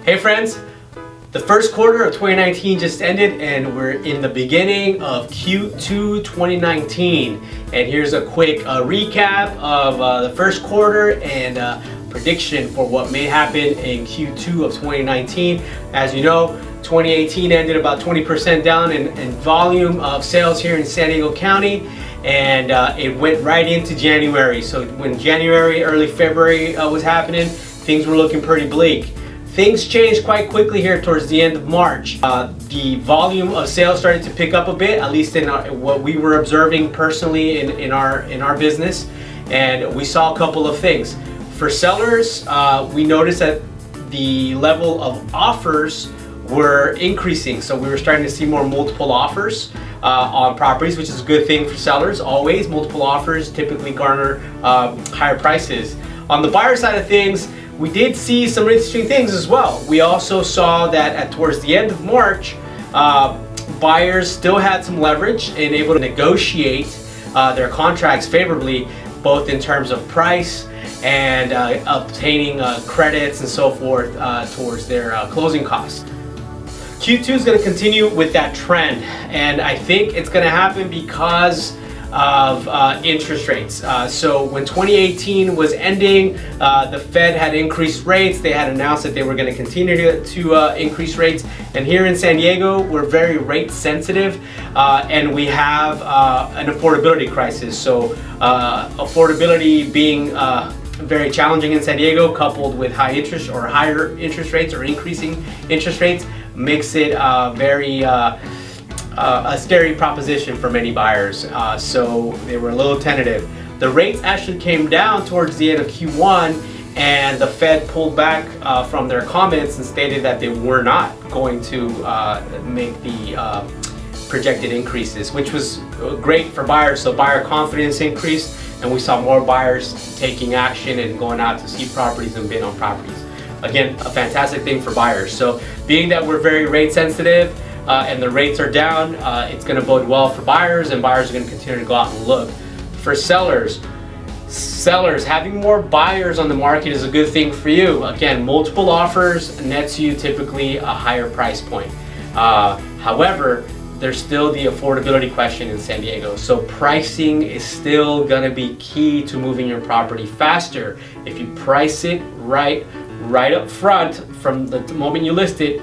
Hey friends, the first quarter of 2019 just ended and we're in the beginning of Q2 2019. And here's a quick recap of the first quarter and prediction for what may happen in Q2 of 2019. As you know, 2018 ended about 20% down in volume of sales here in San Diego County, and it went right into January. So when January, early February was happening, things were looking pretty bleak. Things changed quite quickly here towards the end of March. The volume of sales started to pick up a bit, at least in what we were observing personally in our business, and we saw a couple of things. For sellers, we noticed that the level of offers were increasing, so we were starting to see more multiple offers on properties, which is a good thing for sellers. Always multiple offers typically garner higher prices. On the buyer side of things, we did see some interesting things as well. We also saw that towards the end of March, buyers still had some leverage and able to negotiate their contracts favorably, both in terms of price and obtaining credits and so forth towards their closing costs. Q2 is going to continue with that trend, and I think it's going to happen because of interest rates. So when 2018 was ending, the Fed had increased rates. They had announced that they were going to continue to increase rates. And here in San Diego, we're very rate sensitive, and we have an affordability crisis. So affordability being very challenging in San Diego, coupled with high interest or higher interest rates or increasing interest rates, makes it a scary proposition for many buyers, so they were a little tentative. The rates actually came down towards the end of Q1, and the Fed pulled back from their comments and stated that they were not going to make the projected increases, which was great for buyers. So buyer confidence increased, and we saw more buyers taking action and going out to see properties and bid on properties. Again, a fantastic thing for buyers. So being that we're very rate sensitive, and the rates are down, it's going to bode well for buyers, and buyers are going to continue to go out and look. For sellers, having more buyers on the market is a good thing for you. Again, multiple offers nets you typically a higher price point. However, there's still the affordability question in San Diego. So pricing is still going to be key to moving your property faster. If you price it right up front from the moment you list it,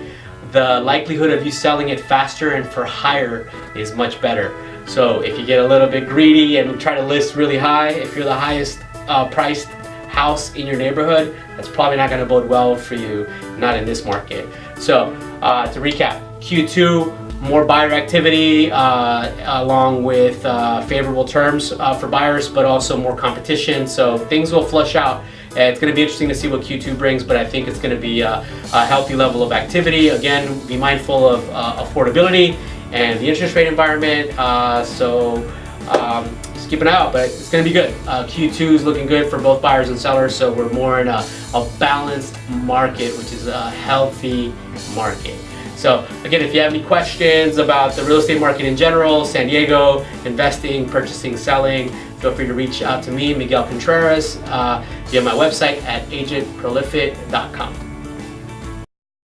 the likelihood of you selling it faster and for higher is much better. So if you get a little bit greedy and try to list really high, if you're the highest priced house in your neighborhood, that's probably not going to bode well for you, not in this market. So to recap, Q2, more buyer activity along with favorable terms for buyers, but also more competition, so things will flush out. It's going to be interesting to see what Q2 brings, but I think it's going to be a healthy level of activity. Again, be mindful of affordability and the interest rate environment, so just keep an eye out, but it's going to be good. Q2 is looking good for both buyers and sellers, so we're more in a balanced market, which is a healthy market. So again, if you have any questions about the real estate market in general, San Diego, investing, purchasing, selling, feel free to reach out to me, Miguel Contreras, via my website at agentprolific.com.